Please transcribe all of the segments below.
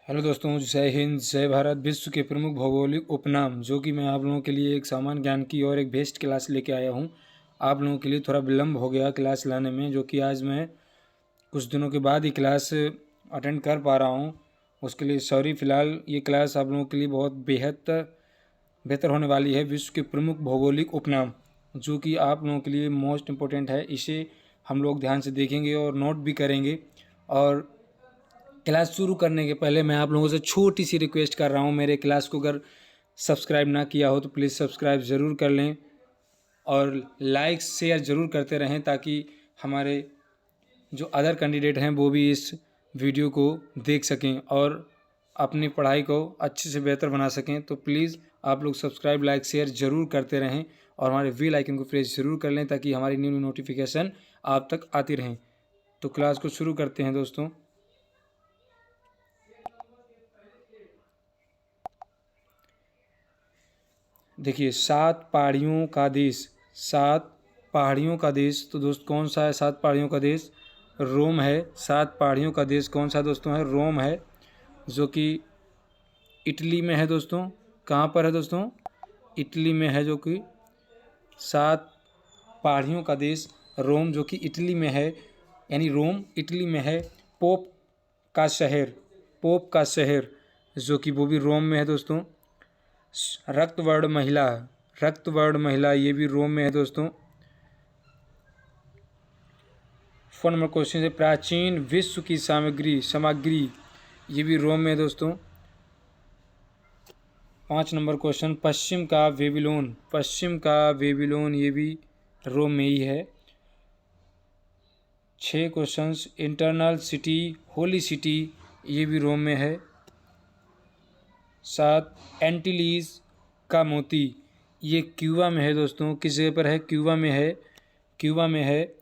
Hello दोस्तों, जय हिंद, जय भारत। विश्व के प्रमुख भौगोलिक उपनाम, जो कि मैं आप लोगों के लिए एक सामान्य ज्ञान की और एक बेस्ट क्लास लेके आया हूं। आप लोगों के लिए थोड़ा विलम्ब हो गया क्लास लाने में, जो कि आज मैं कुछ दिनों के बाद ही क्लास अटेंड कर पा रहा हूं। उसके लिए सॉरी। फ़िलहाल ये क्लास आप लोगों के लिए बहुत बेहद बेहतर होने वाली है। विश्व के प्रमुख भौगोलिक उपनाम, जो कि आप लोगों के लिए मोस्ट इम्पोर्टेंट है। इसे हम लोग ध्यान से देखेंगे और नोट भी करेंगे। और क्लास शुरू करने के पहले मैं आप लोगों से छोटी सी रिक्वेस्ट कर रहा हूँ। मेरे क्लास को अगर सब्सक्राइब ना किया हो तो प्लीज़ सब्सक्राइब ज़रूर कर लें और लाइक शेयर ज़रूर करते रहें, ताकि हमारे जो अदर कैंडिडेट हैं वो भी इस वीडियो को देख सकें और अपनी पढ़ाई को अच्छे से बेहतर बना सकें। तो प्लीज़ आप लोग सब्सक्राइब, लाइक, शेयर ज़रूर करते रहें और हमारे बेल आइकन को प्रेस ज़रूर कर लें, ताकि हमारी न्यू नोटिफिकेशन आप तक आती रहें। तो क्लास को शुरू करते हैं दोस्तों। देखिए, 7 पहाड़ियों का देश, 7 पहाड़ियों का देश। तो दोस्त कौन सा है 7 पहाड़ियों का देश? रोम है। 7 पहाड़ियों का देश कौन सा दोस्तों है? रोम है, जो कि इटली में है दोस्तों। कहाँ पर है दोस्तों? इटली में है, जो कि 7 पहाड़ियों का देश रोम, जो कि इटली में है। यानी रोम इटली में है। पोप का शहर, पोप का शहर, जो कि वो भी रोम में है दोस्तों। रक्तवर्ण महिला, रक्तवर्ण महिला, ये भी रोम में है दोस्तों। फोन नंबर क्वेश्चन है, प्राचीन विश्व की सामग्री, ये भी रोम में है दोस्तों। 5 नंबर क्वेश्चन, पश्चिम का बेबीलोन, पश्चिम का बेबीलोन, ये भी रोम में ही है। 6 questions, internal city, holy city, ये भी रोम में है। 7, एंटीलीज का मोती, ये क्यूबा में है दोस्तों। किस जगह पर है? क्यूबा में है, क्यूबा में है।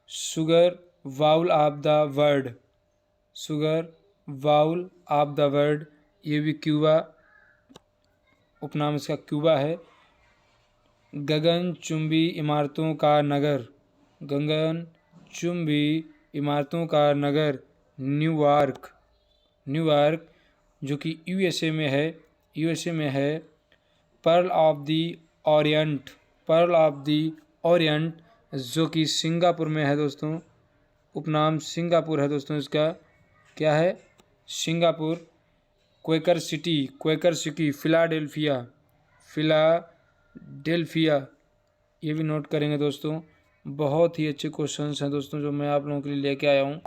Sugar vowel of the world, sugar vowel of the world, ये भी क्यूबा, उपनाम इसका क्यूबा है। गगनचुंबी इमारतों का नगर, गगनचुंबी इमारतों का नगर, न्यूयॉर्क, न्यूयॉर्क, जो कि यूएसए में है, यूएसए में है। Pearl of the Orient, pearl of the Orient, जो कि सिंगापुर में है दोस्तों। उपनाम सिंगापुर है दोस्तों इसका। क्या है? Singapore. Quaker city, Quaker city, Philadelphia, Philadelphia, ये भी नोट करेंगे दोस्तों। बहुत ही अच्छे क्वेश्चंस हैं दोस्तों, जो मैं आप लोगों के लिए लेके आया हूँ।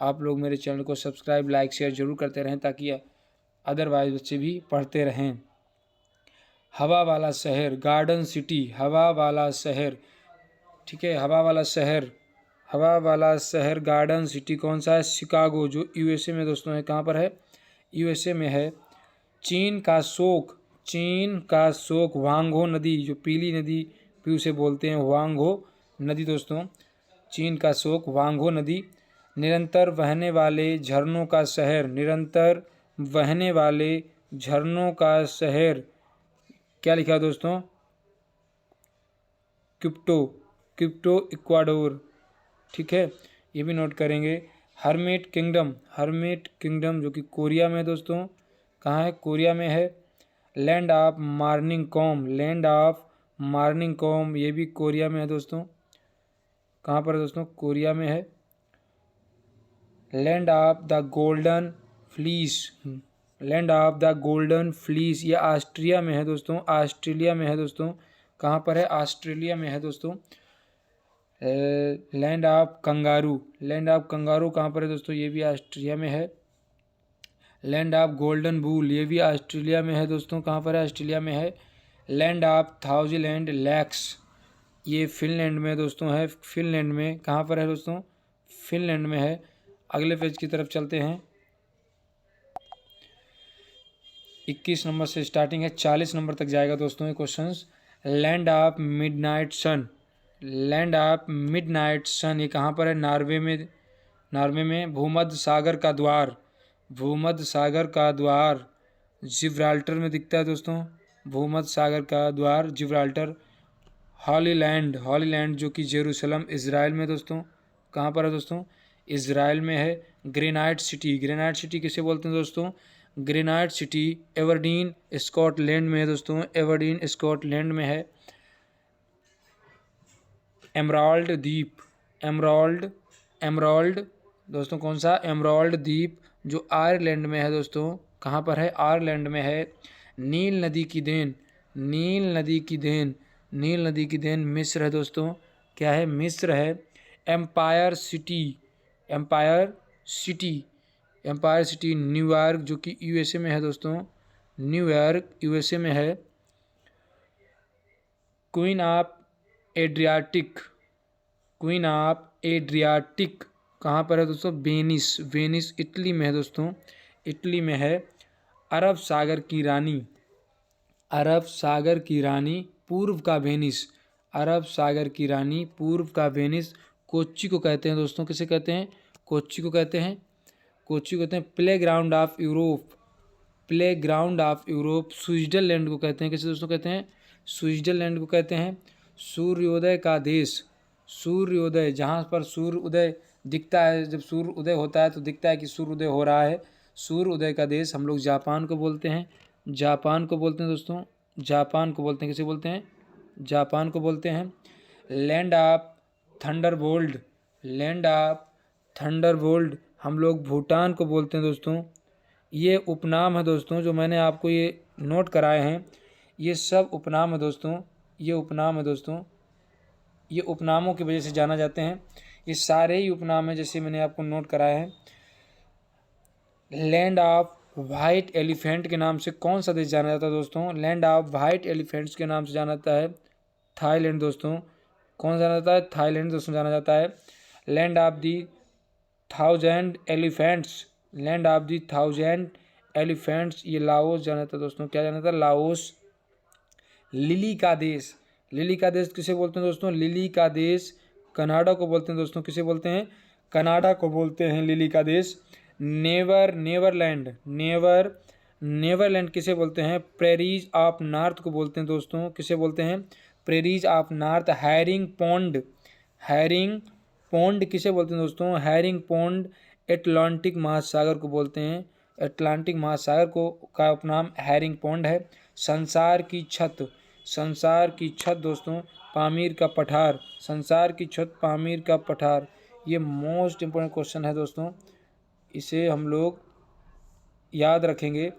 आप लोग मेरे चैनल को सब्सक्राइब, लाइक, शेयर जरूर करते रहें, ताकि अदरवाइज बच्चे भी पढ़ते रहें। हवा वाला शहर, गार्डन सिटी, हवा वाला शहर, ठीक है, हवा वाला शहर, हवा वाला शहर, गार्डन सिटी कौन सा है? शिकागो, जो यूएसए में दोस्तों है। कहाँ पर है? यूएसए में है। चीन का शोक, चीन का शोक, हुआंगहो नदी, जो पीली नदी भी उसे बोलते हैं, हुआंगहो नदी दोस्तों। चीन का शोक, हुआंगहो नदी। निरंतर बहने वाले झरनों का शहर, निरंतर बहने वाले झरनों का शहर, क्या लिखा है दोस्तों? क्विप्टो, क्विप्टो इक्वाडोर, ठीक है, ये भी नोट करेंगे। हर्मिट किंगडम, हर्मिट किंगडम, जो कि कोरिया में है दोस्तों। कहाँ है? कोरिया में है। Land of morning com, land of morning com, ये भी कोरिया में है दोस्तों। कहाँ पर है दोस्तों? कोरिया में है। Land of the golden fleece, land of the golden fleece, ये ऑस्ट्रिया में है दोस्तों, ऑस्ट्रेलिया में है दोस्तों। कहाँ पर है? ऑस्ट्रेलिया में है दोस्तों। Land of kangaroo, land of kangaroo कहाँ पर है दोस्तों? ये भी ऑस्ट्रिया में है। लैंड ऑफ गोल्डन बुल, ये भी ऑस्ट्रेलिया में है दोस्तों। कहाँ पर है? ऑस्ट्रेलिया में है। लैंड ऑफ थाउजेंड लैक्स, ये फिनलैंड में दोस्तों है, फिनलैंड में। कहाँ पर है दोस्तों? फिनलैंड में है। अगले पेज की तरफ चलते हैं। 21 नंबर से स्टार्टिंग है, 40 नंबर तक जाएगा दोस्तों ये questions. Land of midnight sun, land of midnight sun, ये कहाँ पर है? नॉर्वे में, नॉर्वे में। भूमध्य सागर का द्वार, भूमध्य सागर का द्वार जिब्राल्टर में दिखता है दोस्तों, भूमध्य सागर का द्वार जिब्राल्टर। हॉली लैंड, हॉली लैंड, जो कि जेरूसलम इज़राइल में दोस्तों। कहाँ पर है दोस्तों? इज़राइल में है। ग्रेनाइट सिटी, ग्रेनाइट सिटी किसे बोलते हैं दोस्तों? ग्रेनाइट सिटी एवरडीन स्कॉटलैंड में है दोस्तों, एवरडीन स्कॉटलैंड में है। एमराल्ड द्वीप, एमराल्ड दोस्तों कौन सा, एमराल्ड द्वीप जो आयरलैंड में है दोस्तों, कहाँ पर है, आयरलैंड में है। नील नदी की देन, नील नदी की देन, नील नदी की देन मिस्र है दोस्तों, क्या है, मिस्र है। Empire city, empire city, empire city New York जो कि यूएसए में है दोस्तों, न्यूयॉर्क यूएसए में है। Queen of Adriatic, queen of Adriatic कहाँ पर है दोस्तों, वेनिस, वेनिस इटली में है दोस्तों, इटली में है। अरब सागर की रानी, अरब सागर की रानी पूर्व का वेनिस, अरब सागर की रानी पूर्व का वेनिस कोच्चि को कहते हैं दोस्तों, किसे कहते हैं, कोच्चि को कहते हैं, कोच्चि को कहते हैं। Play ground of Europe, play ground of Europe Switzerland को कहते हैं, किसे दोस्तों कहते हैं, स्विट्जरलैंड को कहते हैं। सूर्योदय का देश, सूर्योदय जहाँ पर सूर्य उदय दिखता है, जब सूर्य उदय होता है तो दिखता है कि सूर्य उदय हो रहा है, सूर्य उदय का देश हम लोग जापान को बोलते हैं, जापान को बोलते हैं दोस्तों, जापान को बोलते हैं, किसे बोलते हैं, जापान को बोलते हैं। Land of Thunderbolt, land of Thunderbolt हम लोग भूटान को बोलते हैं दोस्तों। ये उपनाम है दोस्तों, जो मैंने आपको ये नोट कराए हैं, ये सब उपनाम है दोस्तों, ये उपनाम है दोस्तों, ये उपनामों की वजह से जाना जाते हैं, ये सारे ही उपनाम हैं जैसे मैंने आपको नोट कराए हैं। लैंड ऑफ वाइट एलिफेंट के नाम से कौन सा देश जाना जाता है दोस्तों, लैंड ऑफ वाइट एलिफेंट्स के नाम से जाना जाता है थाईलैंड दोस्तों, कौन जाना जाता है, थाईलैंड दोस्तों जाना जाता है। Land of the 1000 elephants, land of the 1000 elephants ये लाओस जाना जाता है दोस्तों, क्या जाना जाता है, लाओस। लिली का देश, लिली का देश किसे बोलते हैं दोस्तों, लिली का देश कनाडा को बोलते हैं दोस्तों, किसे बोलते हैं, कनाडा को बोलते हैं लिली का देश। नेवरलैंड, नेवरलैंड किसे बोलते हैं, प्रेरीज ऑफ नॉर्थ को बोलते हैं दोस्तों, किसे बोलते हैं, prairies of north. Herring pond, herring pond किसे बोलते हैं दोस्तों, हैरिंग पॉन्ड एटलांटिक महासागर को बोलते हैं, एटलांटिक महासागर को का उपनाम हैरिंग पॉन्ड है। संसार की छत, संसार की छत दोस्तों पामीर का पठार, संसार की छत पामीर का पठार, ये मोस्ट इम्पोर्टेंट क्वेश्चन है दोस्तों, इसे हम लोग याद रखेंगे।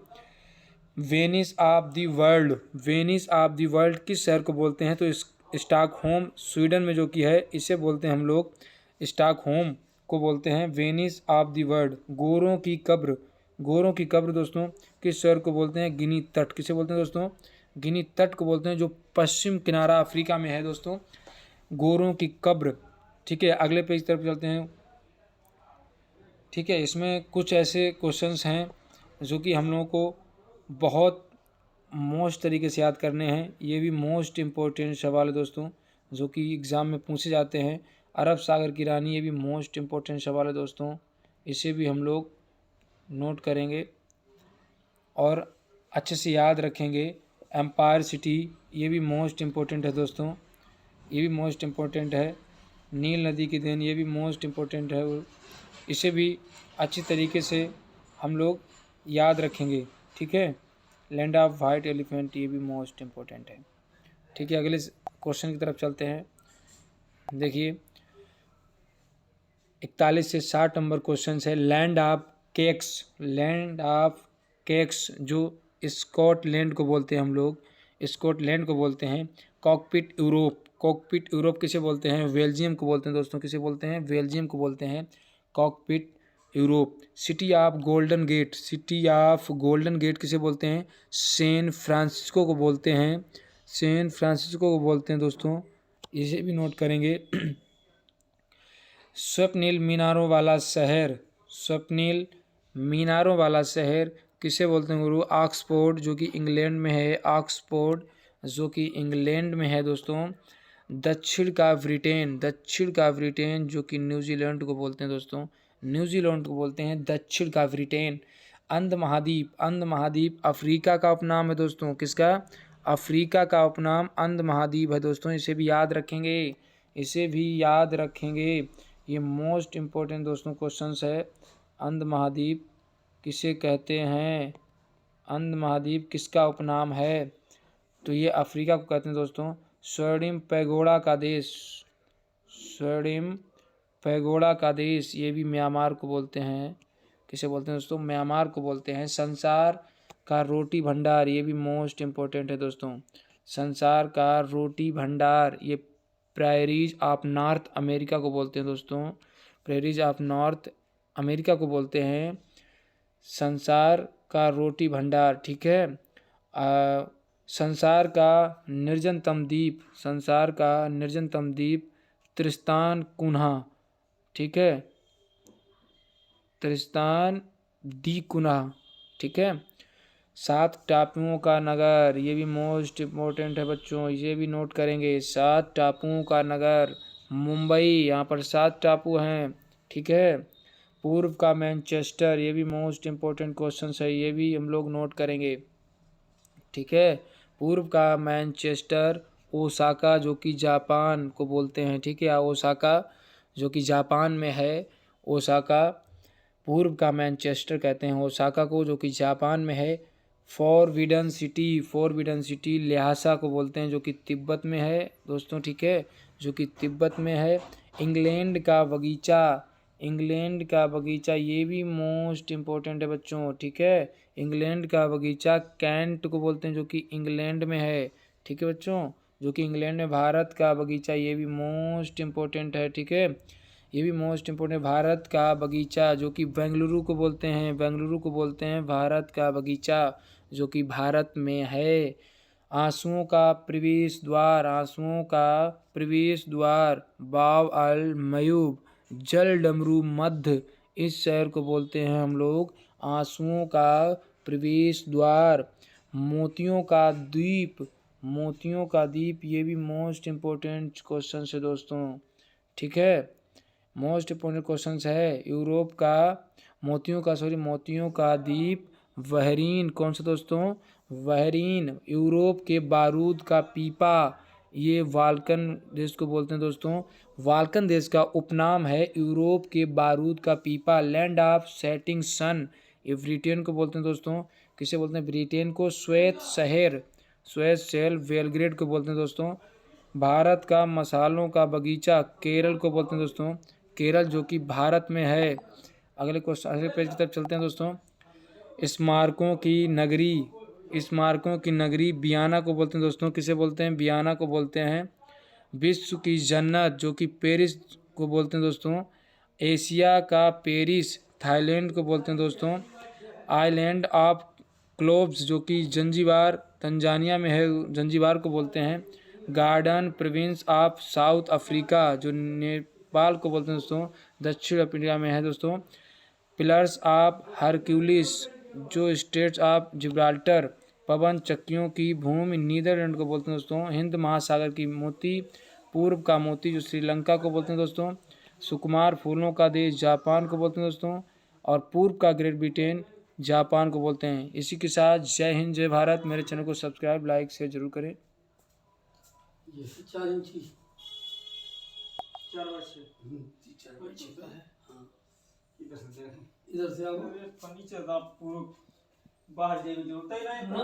Venice of the world, Venice of the world किस शहर को बोलते हैं, तो स्टॉकहोम स्वीडन में जो कि है, इसे बोलते हैं हम लोग, स्टॉकहोम को बोलते हैं वेनिस ऑफ द वर्ल्ड। गोरों की कब्र, गोरों की कब्र दोस्तों किस शहर को बोलते हैं, गिनी तट, किसे बोलते हैं दोस्तों, गिनी तट को बोलते हैं, जो पश्चिम किनारा अफ्रीका में है दोस्तों, गोरों की कब्र। ठीक है, अगले पेज तरफ चलते हैं। ठीक है, इसमें कुछ ऐसे क्वेश्चंस हैं जो कि हम लोगों को बहुत मोस्ट तरीके से याद करने हैं, ये भी मोस्ट इम्पोर्टेंट सवाल है दोस्तों, जो कि एग्ज़ाम में पूछे जाते हैं। अरब सागर की रानी, ये भी मोस्ट इम्पोर्टेंट सवाल है दोस्तों, इसे भी हम लोग नोट करेंगे और अच्छे से याद रखेंगे। एम्पायर सिटी, ये भी मोस्ट इम्पोर्टेंट है दोस्तों, ये भी मोस्ट इम्पोर्टेंट है। नील नदी की देन, ये भी मोस्ट इम्पोर्टेंट है, इसे भी अच्छी तरीके से हम लोग याद रखेंगे। ठीक है, लैंड ऑफ वाइट एलिफेंट, ये भी मोस्ट इम्पोर्टेंट है। ठीक है, अगले क्वेश्चन की तरफ चलते हैं। देखिए 41 से 60 नंबर क्वेश्चन है। Land of cakes, land of cakes जो स्कॉटलैंड को बोलते हैं हम लोग, स्कॉटलैंड को बोलते हैं। कॉकपिट यूरोप, कॉकपिट यूरोप किसे बोलते हैं, बेल्जियम को बोलते हैं दोस्तों, किसे बोलते हैं, बेल्जियम को बोलते हैं cockpit Europe. City of Golden Gate, city of Golden Gate किसे बोलते हैं, सैन फ्रांसिस्को को बोलते हैं, सैन फ्रांसिस्को को बोलते हैं दोस्तों, इसे भी नोट करेंगे। स्वप्निल मीनारों वाला शहर, स्वप्निल मीनारों वाला शहर किसे बोलते हैं गुरु, ऑक्सफोर्ड जो कि इंग्लैंड में है, ऑक्सफोर्ड जो कि इंग्लैंड में है दोस्तों। दक्षिण का ब्रिटेन, दक्षिण का ब्रिटेन जो कि न्यूजीलैंड को बोलते हैं दोस्तों, न्यूजीलैंड को बोलते हैं दक्षिण का ब्रिटेन। अंध महाद्वीप, अंध महाद्वीप अफ्रीका का उपनाम है दोस्तों, किसका, अफ्रीका का उपनाम अंध महाद्वीप है दोस्तों, इसे भी याद रखेंगे, इसे भी याद रखेंगे, ये मोस्ट इम्पोर्टेंट दोस्तों क्वेश्चंस है। अंध महाद्वीप किसे कहते हैं, अंध महाद्वीप किसका उपनाम है? तो ये अफ्रीका को कहते हैं दोस्तों। स्वर्णिम पैगोडा का देश, स्वर्णिम पैगोडा का देश, ये भी म्यांमार को बोलते हैं। किसे बोलते हैं दोस्तों? म्यांमार को बोलते हैं। संसार का रोटी भंडार, ये भी मोस्ट इम्पोर्टेंट है दोस्तों। संसार का रोटी भंडार, ये प्रायरीज ऑफ नॉर्थ अमेरिका को बोलते हैं दोस्तों। प्रायरीज ऑफ नॉर्थ अमेरिका को बोलते हैं संसार का रोटी भंडार, ठीक है। संसार का निर्जनतम द्वीप, संसार का निर्जनतम द्वीप त्रिस्तान कुन्हा, ठीक है, त्रिस्तान दी कुन्हा, ठीक है। 7 टापुओं का नगर, ये भी मोस्ट इम्पोर्टेंट है बच्चों, ये भी नोट करेंगे। 7 टापुओं का नगर मुंबई, यहाँ पर 7 टापू हैं, ठीक है। पूर्व का मैनचेस्टर, ये भी मोस्ट इम्पोर्टेंट क्वेश्चन है, ये भी हम लोग नोट करेंगे, ठीक है। पूर्व का मैनचेस्टर ओसाका, जो कि जापान को बोलते हैं, ठीक है। ओसाका जो कि जापान में है, ओसाका पूर्व का मैनचेस्टर कहते हैं ओसाका को, जो कि जापान में है। फॉरबिडन सिटी, फॉरबिडन सिटी ल्हासा को बोलते हैं, जो कि तिब्बत में है दोस्तों, ठीक है, जो कि तिब्बत में है। इंग्लैंड का बगीचा, इंग्लैंड का बगीचा, ये भी मोस्ट इम्पोर्टेंट है बच्चों, ठीक है। इंग्लैंड का बगीचा कैंट को बोलते हैं, जो कि इंग्लैंड में है, ठीक है बच्चों, जो कि इंग्लैंड में। भारत का बगीचा, ये भी मोस्ट इम्पोर्टेंट है, ठीक है, ये भी मोस्ट इम्पोर्टेंट। भारत का बगीचा, जो कि बेंगलुरु को बोलते हैं, बेंगलुरु को बोलते हैं भारत का बगीचा, जो कि भारत में है। आंसुओं का प्रवेश द्वार, आंसुओं का प्रवेश द्वार बाब अल मयूब जल डमरू मध्य, इस शहर को बोलते हैं हम लोग आंसुओं का प्रवेश द्वार। मोतियों का द्वीप, मोतियों का द्वीप, ये भी मोस्ट इम्पोर्टेंट क्वेश्चन है दोस्तों, ठीक है, मोस्ट इम्पोर्टेंट क्वेश्चन है। यूरोप का मोतियों का द्वीप बहरीन, कौन सा दोस्तों? बहरीन। यूरोप के बारूद का पीपा, ये वाल्कन देश को बोलते हैं दोस्तों। वाल्कन देश का उपनाम है यूरोप के बारूद का पीपा। लैंड ऑफ सेटिंग सन, ये ब्रिटेन को बोलते हैं दोस्तों। किसे बोलते हैं? ब्रिटेन को। श्वेत शहर, श्वेत शहर बेलग्रेड को बोलते हैं दोस्तों। भारत का मसालों का बगीचा केरल को बोलते हैं दोस्तों, केरल, जो कि भारत में है। अगले क्वेश्चन, अगले पेज की तरफ चलते हैं दोस्तों। स्मारकों की नगरी, स्मारकों की नगरी बियाना को बोलते हैं दोस्तों। किसे बोलते हैं? बियाना को बोलते हैं। विश्व की जन्नत, जो कि पेरिस को बोलते हैं दोस्तों। एशिया का पेरिस थाईलैंड को बोलते हैं दोस्तों। आइलैंड ऑफ क्लोव्स, जो कि जंजीबार तंजानिया में है, जंजीबार को बोलते हैं। Garden province of south Africa, जो नेपाल को बोलते हैं दोस्तों, दक्षिण अफ्रीका में है दोस्तों। पिलर्स ऑफ हरक्यूलिस, जो स्टेट्स ऑफ जिब्राल्टर, पवन चक्कियों की भूमि, नीदरलैंड को बोलते हैं दोस्तों। हिंद महासागर की मोती, पूर्व का मोती, जो श्रीलंका को बोलते हैं दोस्तों। सुकुमार फूलों का देश, जापान को बोलते हैं दोस्तों। और पूर्व का ग्रेट ब्रिटेन, जापान को बोलते हैं। इसी के साथ जय हिंद, जय भारत। मेरे चैनल को सब्सक्राइब, लाइक, शेयर जरूर करें। ये 4 इंची 4 वर्ष का है। हाँ, इधर से आओ, फर्नीचर का पूरा बाहर जाने की जरूरत ही नहीं।